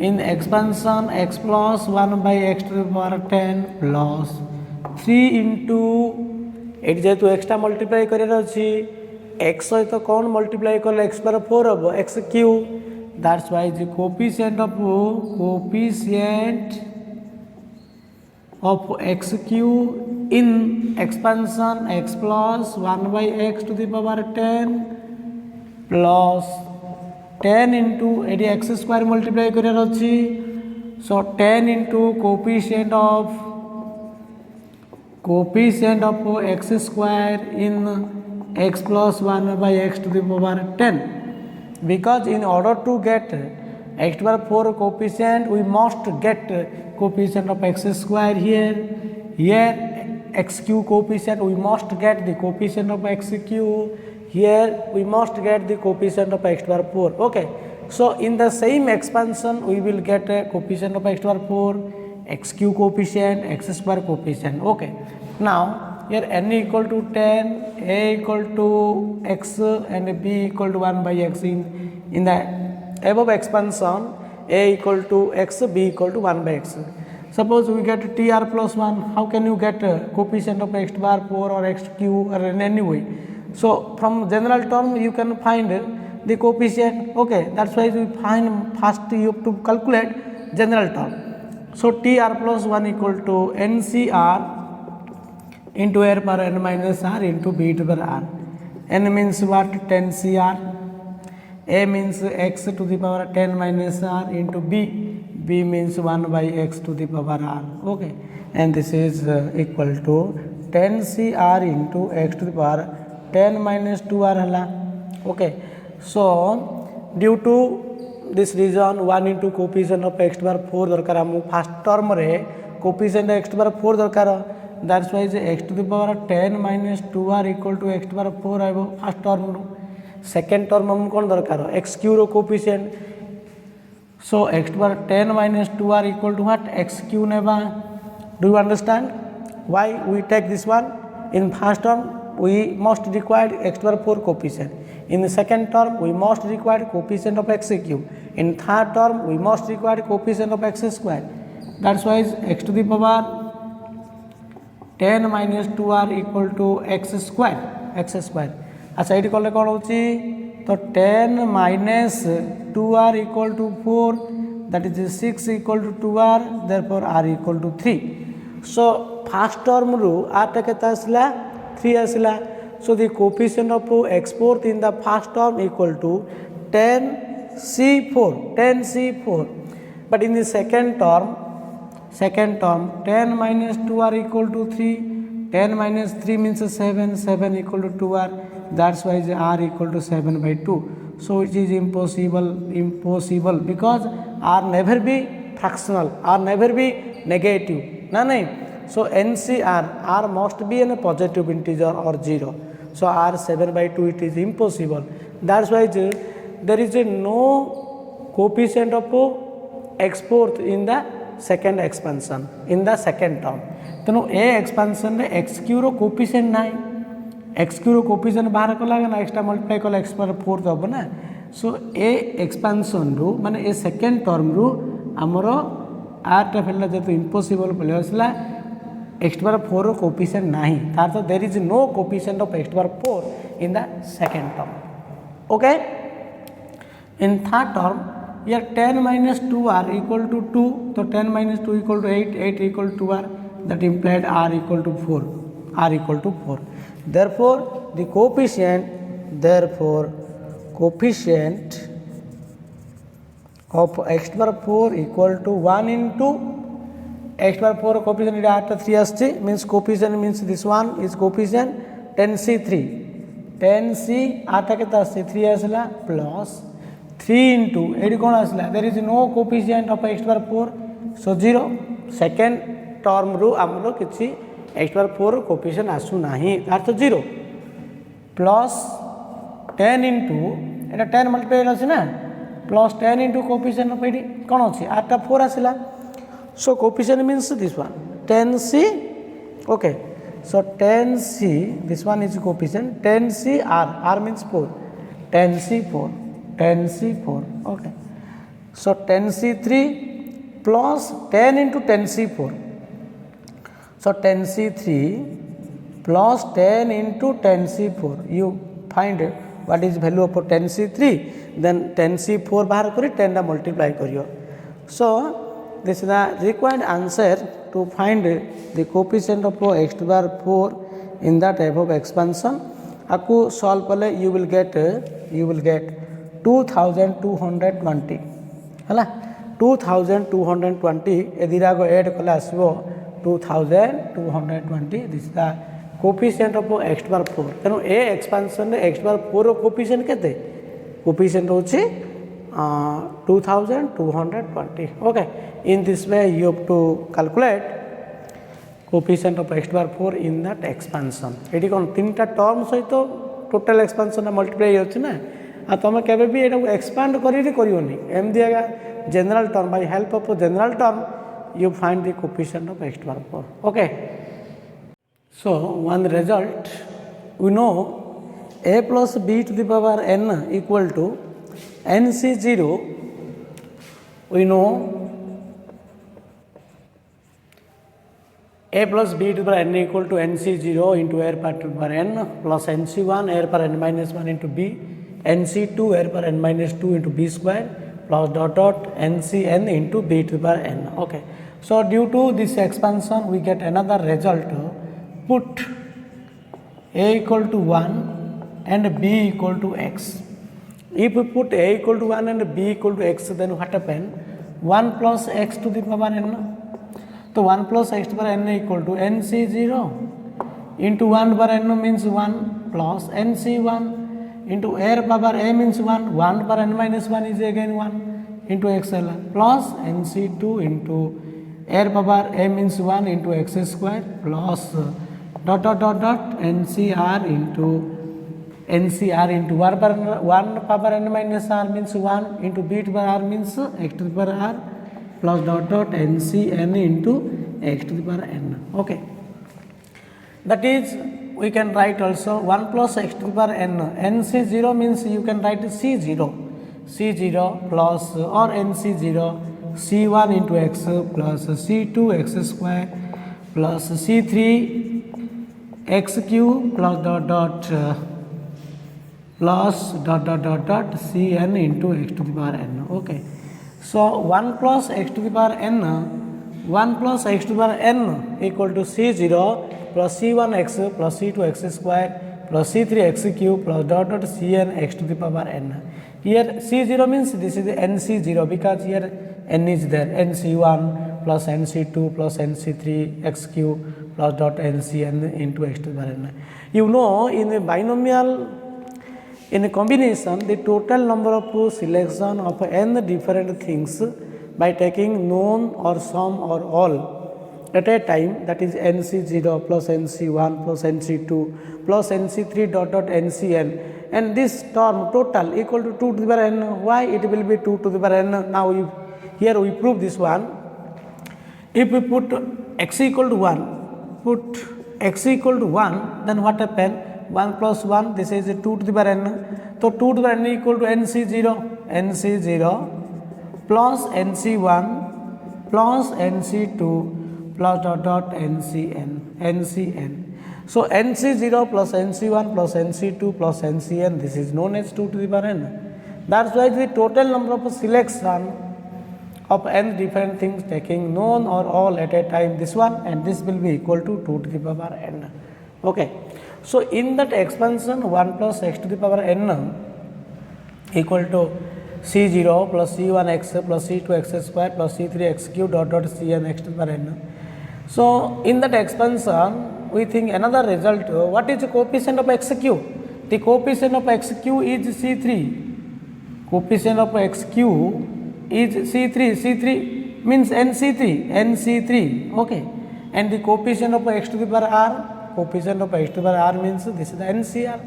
A: in expansion x plus 1 by x to the power 10 plus 3 into eight जेतु extra multiply करियर अछि x सहित कोन multiply करले x पर 4 हबो x Q. That's why the coefficient of x Q in expansion x plus 1 by x to the power 10 plus 10 into एडी x square multiply करियर अछि. So 10 into coefficient of x square in x plus 1 by x to the power 10 because in order to get x to the power 4 coefficient we must get coefficient of x square here x cube coefficient we must get the coefficient of x cube here we must get the coefficient of x to the power 4. Okay, So in the same expansion we will get a coefficient of x to the power 4, x cube coefficient, x square coefficient. Okay. Now here n equal to 10, a equal to x and b equal to 1 by x. In the above expansion, a equal to x, b equal to 1 by x. Suppose we get tr plus 1, how can you get a coefficient of x bar 4 or x cube or in any way? So from general term you can find the coefficient. Okay, that's why we find first you have to calculate general term. So tr plus 1 equal to ncr into r power n minus r into b to the r. N means what? 10 cr. A means x to the power 10 minus r into b. B means 1 by x to the power r. Okay, and this is equal to 10 cr into x to the power 10 minus 2r hala. Okay, so due to this reason 1 into coefficient of x to the power 4 darkar amu first term re coefficient x to the power 4 darkar. That's why x to the power 10 minus 2r equal to x to the power 4 आइबो first term. Second term हम कौन दरकार x cube coefficient. So x to the power 10 minus 2r equal to what? X cube नेबा. Do you understand why we take this one? In first term we must require x to the power 4 coefficient. In the second term we must require coefficient of x cube. In third term we must require coefficient of x square. That's why x to the power 10 minus 2r equal to x square. अच्छा ये कले कौन हो तो 10 minus 2r equal to 4, that is 6 equal to 2r, therefore r equal to 3. So first term ru r ta kete asila 3 asila. So the coefficient of x4 in the first term equal to 10c4. But in the second term 10 minus 2r equal to 3, 10 minus 3 means 7 equal to 2r. That's why r equal to 7 by 2. So it is impossible because r never be fractional, r never be negative. So NCR, r must be a positive integer or 0. So r 7 by 2 it is impossible. That's why there is no coefficient of x4 in the second expansion, in the second term. तेणु ए expansion रे x q रो coefficient नाइ. X q रो coefficient बाहर कला ना extra multiply कला x power 4 दब ना. सो ए एक्सपांशन रु माने ए सेकंड टर्म रु हमरो आर टा फेला जेतु इम्पॉसिबल पले असला एक्स पावर 4 रो कोफिशिएंट नाही. तार तो there is no coefficient of x power 4 in the second term. Okay, in third term here 10 minus 2r equal to 2, so 10 minus 2 equal to 8 equal to 2r, that implied r equal to 4. Therefore the coefficient of x to the power 4 equal to 1 into x to the power 4 coefficient is after 3 aschi, means coefficient means this one is coefficient 10c3. 10c आता के तास 3 asla plus 3 into 8 कौन आसला. there is no coefficient of x to the power 4, so 0. second term रू आमरो किछि x to the power coefficient आसु नाही, अर्थ 0 plus 10 into एटा 10 multiply अछि ना, plus 10 into coefficient of AD कौन अछि आटा 4 आसला. so coefficient means this one 10c. okay, so 10c, this one is coefficient 10c r means 4, 10c4. Okay, so 10c3 plus 10 into 10c4. So 10c3 plus 10 into 10c4. You find what is value of 10c3, then 10c4 bahar kori 10 da multiply kariyo. So this is the required answer to find the coefficient of x to the power 4 in that type of expansion. Aku solve kale you will get 2220 हला 2220 ए दिरा को add कले आसबो 2220. This the coefficient of x to the power 4. तेनो ए expansion रे x to the power 4 रो coefficient केते coefficient होची 2220. Okay, in this way you have to calculate coefficient of x to the power 4 in that expansion. एटी कोन तीनटा term सहित टोटल एक्सपेंशन मल्टीप्लाई होची ना, आ तुम केबे भी एटा एक्सपांड करी करियोनी एमदी आगा general term by help of general term you find the coefficient of x to the power 4. Okay. So, one result we know a plus b to the power n equal to nc0. We know a plus b to the power n equal to nc0 into a power to the power n plus nc1 a power n minus 1 into b, nc2 a power n minus 2 into b square plus dot dot ncn into b to the power n. Okay. So, due to this expansion we get another result. Put a equal to 1 and b equal to x. If we put a equal to 1 and b equal to x, then what happen? 1 plus x to the power n. So, 1 plus x to the power n equal to nc0 into 1 power n means 1 plus nc1 into a power a means 1, 1 power n minus 1 is again 1 into xl plus nc2 into a power a means 1 into x square plus dot dot dot dot ncr into 1 power n minus r means 1 into b to the power r means x to the power r plus dot dot ncn into x to the power n. Okay. That is, we can write also 1 plus x to the power n. nc0 means you can write c0 plus or nc0 c1 into x plus c2 x square plus c3 x cube plus dot dot plus dot dot dot dot cn into x to the power n. Okay. So, 1 plus x to the power n, 1 plus x to the power n equal to c0 plus c1x plus c2x square plus c3x cube plus dot dot cn x to the power n. Here c0 means this is the nc0 because here n is there, nc1 plus nc2 plus nc3 x cube plus dot ncn into x to the power n. You know, in a binomial, in a combination, the total number of selection of n different things by taking known or some or all at a time, that is nc0 plus nc1 plus nc2 plus nc3 dot dot ncn, and this term total equal to 2 to the power n. Why it will be 2 to the power n? Now here we prove this one. If we put x equal to 1, put x equal to 1, then what happen? 1 plus 1, this is 2 to the power n. So 2 to the power n equal to nc0 plus nc1 plus nc2 plus dot dot ncn. So nc0 plus nc1 plus nc2 plus ncn, this is known as 2 to the power n. That's why the total number of selection of n different things taking known or all at a time, this one, and this will be equal to 2 to the power n. Okay. So in that expansion, 1 plus x to the power n equal to c0 plus c1x plus c2x square plus c3x cube dot dot cn x to the power n. So in that expansion, we think another result. What is the coefficient of x cube? The coefficient of x cube is c3. Coefficient of x cube is c3. c3 means nc3. Okay. And the coefficient of x to the power r, coefficient of x to the power r means this is the ncr.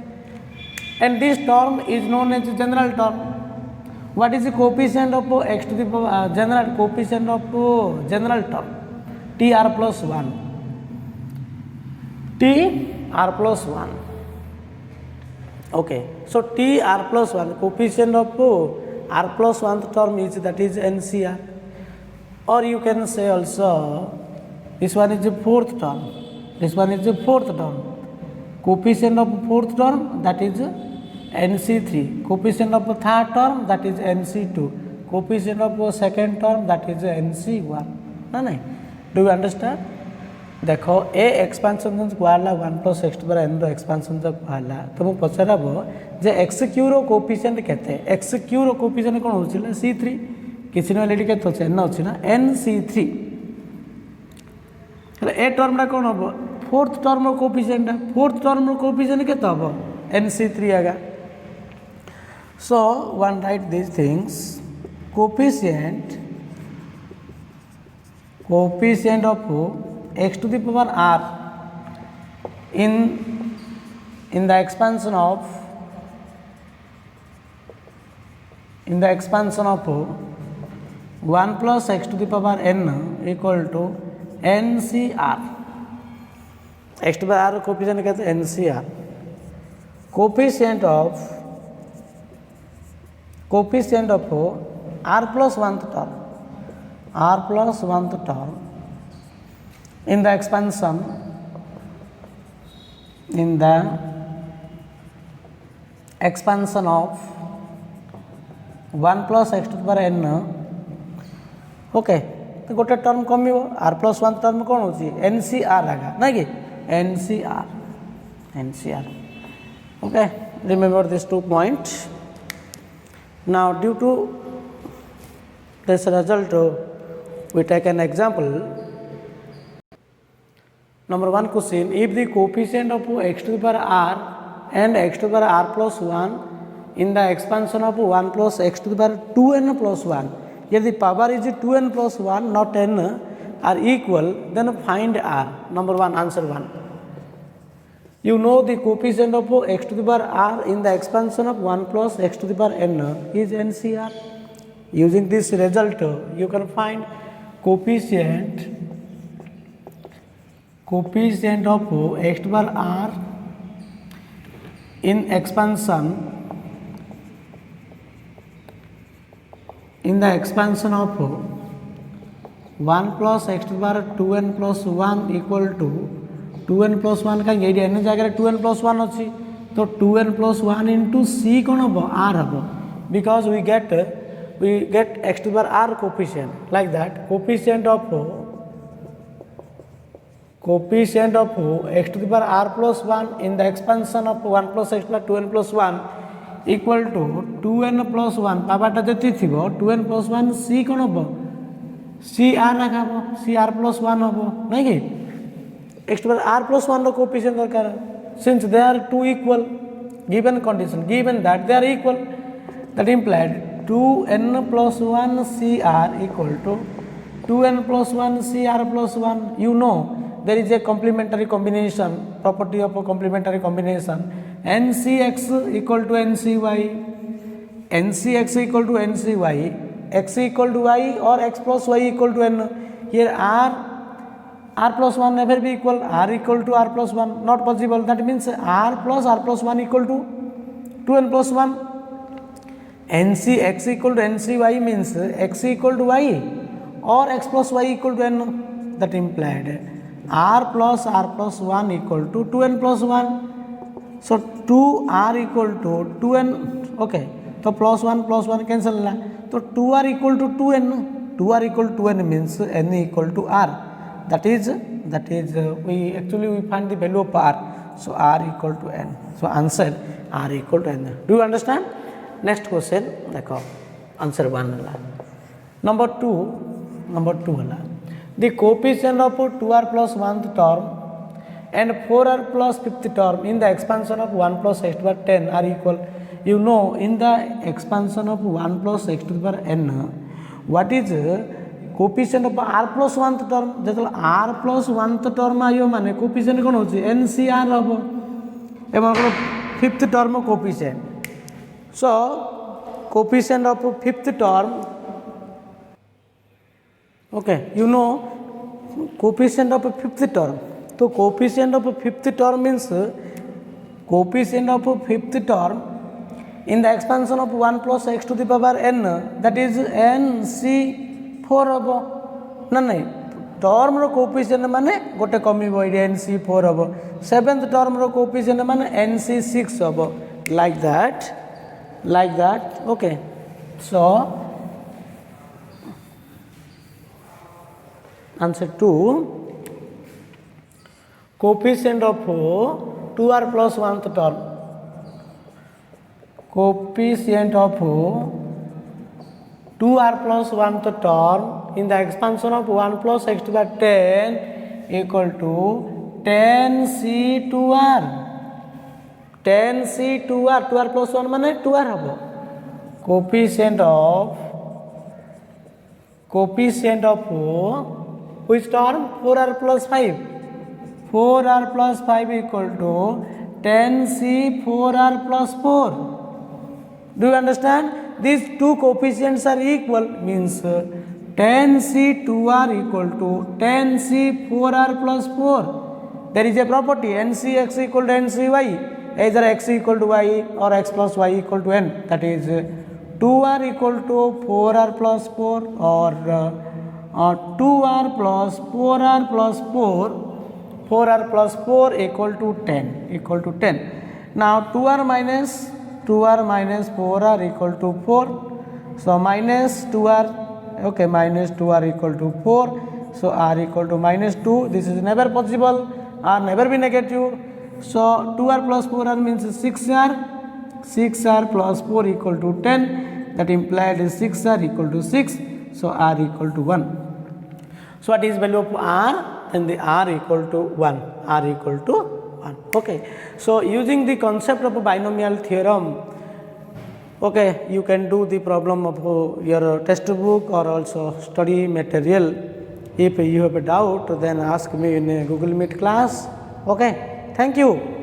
A: And this term is known as general term. What is the coefficient of x to the power general coefficient of general term? Tr plus 1. Tr plus 1. Okay. So Tr plus 1, coefficient of r plus 1th term is, that is ncr. Or you can say also this one is the 4th term. This one is the 4th term. Coefficient of 4th term, that is nc3. Coefficient of 3rd term, that is nc2. Coefficient of 2nd term, that is nc1. No? Do you understand? देखो ए expansion जो कहला 1 plus x to power n रो expansion जो कहला तुम पचारब जे x q रो कोफिशिएंट केते एक्स क्यू रो कोफिशिएंट कोन होचिला c3 किछि न लेडी केते होछ n होछि ना nc3 એટલે ए टर्म रा कोन हो फोर्थ टर्म रो कोफिशिएंट केते हबो nc3 आगा so one write this things coefficient of x to the power r in the expansion of in the expansion of 1 plus x to the power n equal to NCR. x to the power r coefficient कहते हैं NCR. Coefficient of r plus 1th term in the expansion of 1 plus x to the power n. Okay तो गोटे term come r plus 1 term कौन हो NCR आगा ना कि NCR. Okay remember this 2 point. Now due to this result we take an example. Number 1 question, if the coefficient of x to the power r and x to the power r plus 1 in the expansion of 1 plus x to the power 2n plus 1, if the power is 2n plus 1 not n are equal, then find r. Number 1, answer 1. You know the coefficient of x to the power r in the expansion of 1 plus x to the power n is NCR. Using this result you can find coefficient of x to the power r in expansion of 1 plus x to the power 2n plus 1 equal to 2n plus 1 का ये n जगह 2n plus 1 अच्छी तो 2n plus 1 into c कौन हो r हो, because we get x to the power r coefficient like that. Coefficient of x to the power r plus 1 in the expansion of 1 plus x plus 2n plus 1 equal to 2n plus 1 पावाटा जति थिबो 2n plus 1 c कोन हो cr रखाबो cr plus 1 हो नै कि x to the power r plus 1 row coefficient दरकार. Since they are two equal, given condition, given that they are equal, that implied 2n plus 1 cr equal to 2n plus 1 cr plus 1. You know there is a complementary combination, property of a complementary combination, ncx equal to ncy, ncx equal to ncy, x equal to y or x plus y equal to n. Here r plus 1 never be equal, r equal to r plus 1 not possible. That means r plus 1 equal to 2n plus 1. X equal to NCY means x equal to y or x plus y equal to n. That implied r plus 1 equal to 2n plus 1. So 2r equal to 2n. Okay, so plus 1 cancel la. So 2r equal to 2n. 2r equal to 2n means n equal to r. That is we find the value of r. So r equal to n. So answer r equal to n. Do you understand? Next question देखो answer 1 है. Number 2 है the coefficient of 2r plus 1th term and 4r plus 5th term in the expansion of 1 plus x to the power 10 are equal. You know in the expansion of 1 plus x to the power n what is coefficient of r plus 1th term. जब r plus 1th term आयो माने coefficient कौन होची NCR हबो एवं 5th term coefficient. So coefficient of 5th term, okay, you know coefficient of 5th term. So coefficient of 5th term means coefficient of 5th term in the expansion of 1 plus x to the power n, that is NC4 हबो ना नहीं. Term रो coefficient माने गोटे कमिबो AD NC4 हबो. 7th term रो coefficient माने NC6 हबो. Like that. Okay, so answer 2, coefficient of 2r plus 1th term, coefficient of 2r plus 1th term in the expansion of 1 plus x to the 10 equal to 10c2r. 10c2r 2r plus 1 माने 2r हबो. Coefficient of which term? 4r plus 5. 4r plus 5 equal to 10c4r plus 4. Do you understand? these two coefficients are equal means 10C 2R equal to 10C 4R plus 4. There is a property NCX equal to NCY, either x equal to y or x plus y equal to n, that is 2R equal to 4R plus 4 or 2R plus 4R plus 4, 4R plus 4 equal to 10. Now 2R minus 4R equal to 4. So minus 2R, okay, minus 2R equal to 4. So R equal to minus 2. This is never possible. R never be negative. So 2R plus 4R means 6R. 6R plus 4 equal to 10. That implied is 6R equal to 6. So R equal to 1. So what is value of R? Then the R equal to 1. R equal to 1. Okay. So using the concept of a binomial theorem, okay, you can do the problem of your textbook or also study material. If you have a doubt, then ask me in a Google Meet class. Okay. Thank you.